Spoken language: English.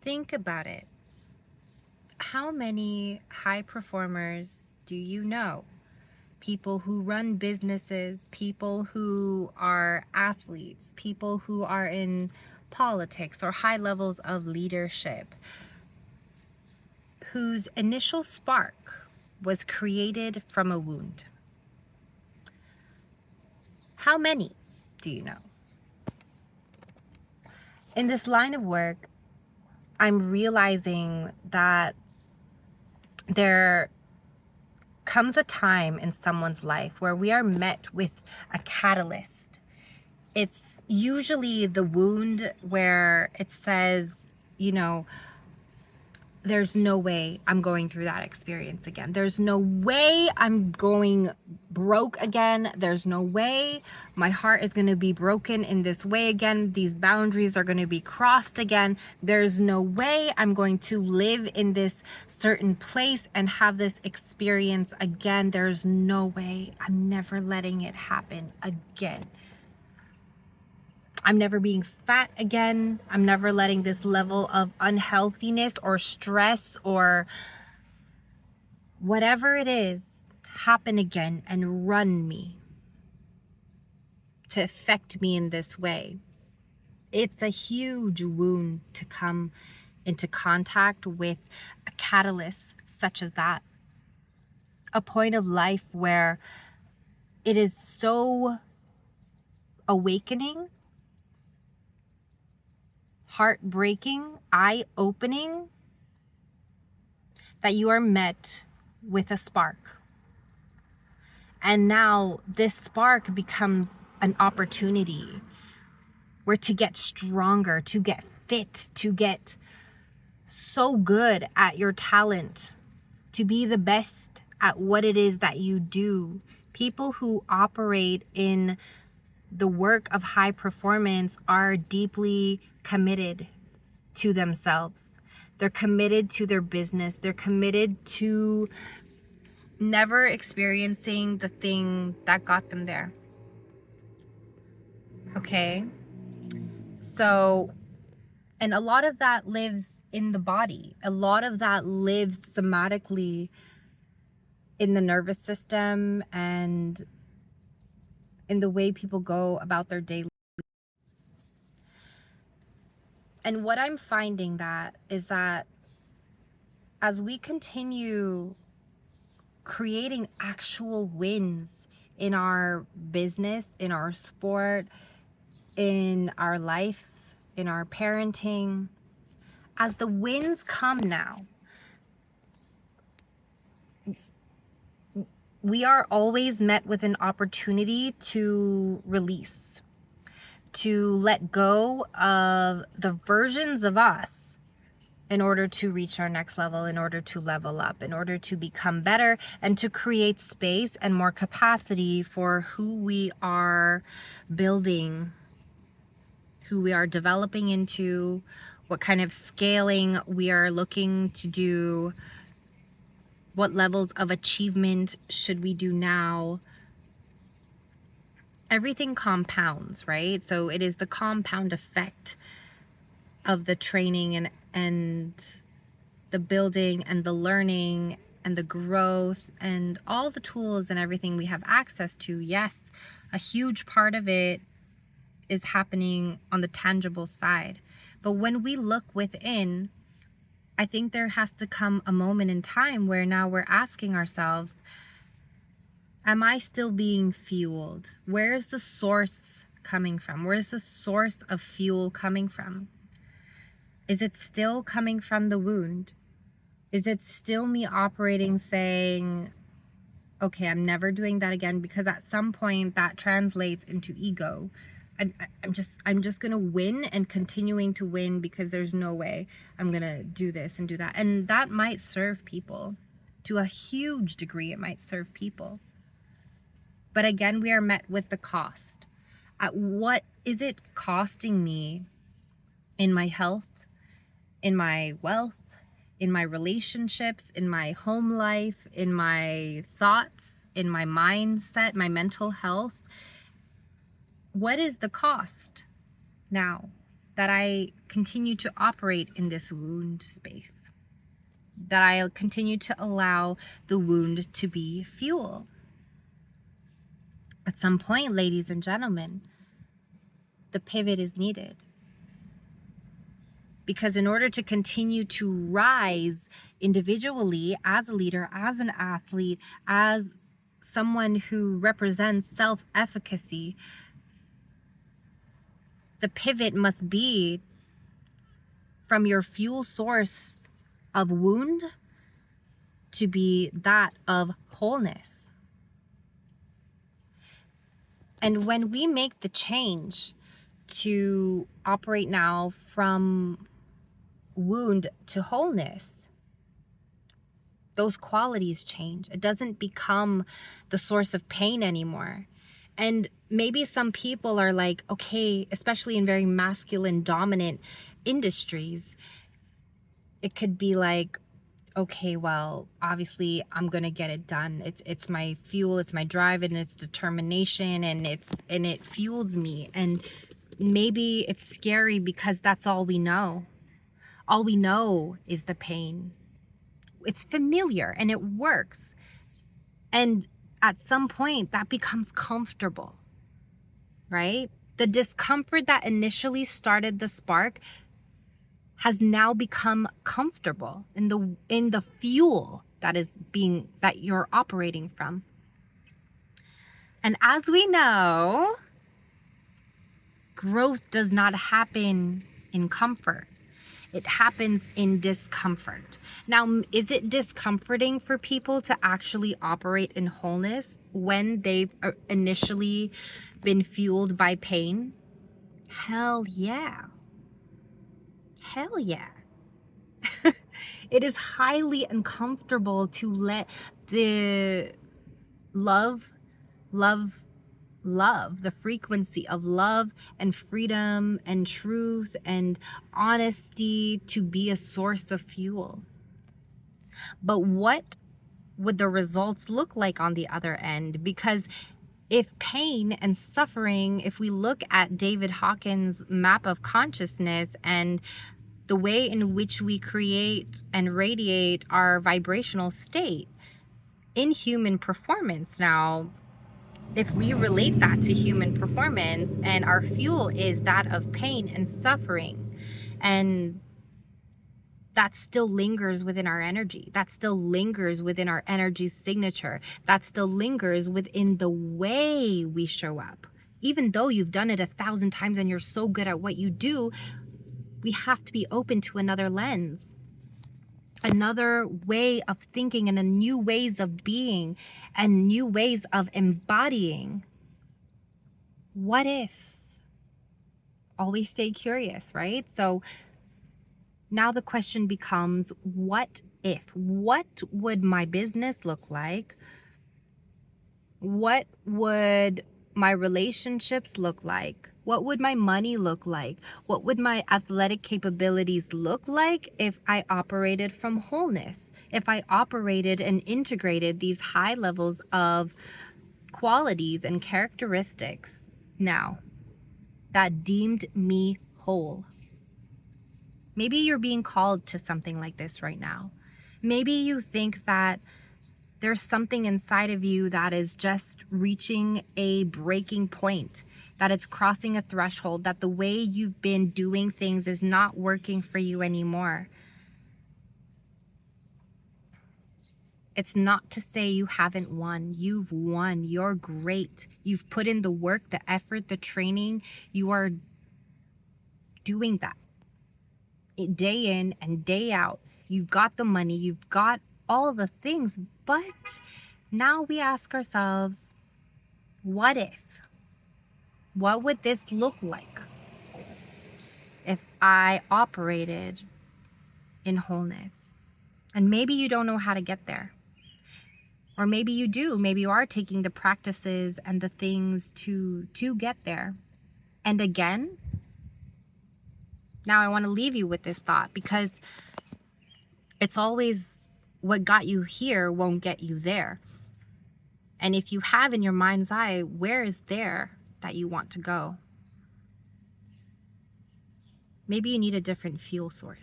Think about it. How many high performers do you know? People who run businesses, people who are athletes, people who are in politics or high levels of leadership, whose initial spark was created from a wound. How many do you know? In this line of work, I'm realizing that there comes a time in someone's life where we are met with a catalyst. It's usually the wound where it says, you know, there's no way I'm going through that experience again. There's no way I'm going broke again. There's no way my heart is going to be broken in this way again. These boundaries are going to be crossed again. There's no way I'm going to live in this certain place and have this experience again. There's no way. I'm never letting it happen again. I'm never being fat again. I'm never letting this level of unhealthiness or stress or whatever it is happen again and run me to affect me in this way. It's a huge wound to come into contact with a catalyst such as that. A point of life where it is so awakening, heartbreaking, eye-opening, that you are met with a spark. And now this spark becomes an opportunity where to get stronger, to get fit, to get so good at your talent, to be the best at what it is that you do. People who operate in the work of high performance are deeply committed to themselves. They're committed to their business. They're committed to never experiencing the thing that got them there. Okay? So, and a lot of that lives in the body. A lot of that lives somatically in the nervous system and in the way people go about their daily. And what I'm finding is that as we continue creating actual wins in our business, in our sport, in our life, in our parenting, as the wins come now, we are always met with an opportunity to release, to let go of the versions of us in order to reach our next level, in order to level up, in order to become better, and to create space and more capacity for who we are building, who we are developing into, what kind of scaling we are looking to do, what levels of achievement should we do now. Everything compounds, right? So it is the compound effect of the training and the building and the learning and the growth and all the tools and everything we have access to. Yes, a huge part of it is happening on the tangible side. But when we look within, I think there has to come a moment in time where now we're asking ourselves, am I still being fueled? Where is the source coming from? Where is the source of fuel coming from? Is it still coming from the wound? Is it still me operating saying, okay, I'm never doing that again, because at some point that translates into ego. I'm just gonna win and continuing to win because there's no way I'm gonna do this and do that. And that might serve people. To a huge degree, it might serve people. But again, we are met with the cost. At what is it costing me in my health, in my wealth, in my relationships, in my home life, in my thoughts, in my mindset, my mental health? What is the cost now? that I continue to operate in this wound space, that I continue to allow the wound to be fuel. At some point, ladies and gentlemen, the pivot is needed. Because in order to continue to rise individually as a leader, as an athlete, as someone who represents self-efficacy, the pivot must be from your fuel source of wound to be that of wholeness. And when we make the change to operate now from wound to wholeness, those qualities change. It doesn't become the source of pain anymore. And maybe some people are like, okay, especially in very masculine dominant industries, it could be like, okay, well, obviously I'm gonna get it done. It's my fuel, it's my drive, and it's determination, and it fuels me. And maybe it's scary because that's all we know. All we know is the pain. It's familiar and it works. And at some point that becomes comfortable, right? The discomfort that initially started the spark has now become comfortable in the fuel that you're operating from. And as we know, growth does not happen in comfort. It happens in discomfort. Now, is it discomforting for people to actually operate in wholeness when they've initially been fueled by pain? Hell yeah. Hell yeah. It is highly uncomfortable to let the love, the frequency of love and freedom and truth and honesty to be a source of fuel. But what would the results look like on the other end? Because if pain and suffering, if we look at David Hawkins' map of consciousness and the way in which we create and radiate our vibrational state in human performance now, if we relate that to human performance and our fuel is that of pain and suffering, and that still lingers within our energy, that still lingers within our energy signature, that still lingers within the way we show up. Even though you've done it 1,000 times and you're so good at what you do, we have to be open to another lens, another way of thinking, and a new ways of being and new ways of embodying. What if? Always stay curious, right? So now the question becomes, what if? What would my business look like? What would my relationships look like? What would my money look like? What would my athletic capabilities look like if I operated from wholeness? If I operated and integrated these high levels of qualities and characteristics now that deemed me whole? Maybe you're being called to something like this right now. Maybe you think that there's something inside of you that is just reaching a breaking point, that it's crossing a threshold, that the way you've been doing things is not working for you anymore. It's not to say you haven't won. You've won. You're great. You've put in the work, the effort, the training. You are doing that day in and day out. You've got the money. You've got all the things. But now we ask ourselves, what if? What would this look like if I operated in wholeness? And maybe you don't know how to get there. Or maybe you do. Maybe you are taking the practices and the things to get there. And again, now I want to leave you with this thought, because it's always what got you here won't get you there. And if you have in your mind's eye, where is there that you want to go? Maybe you need a different fuel source.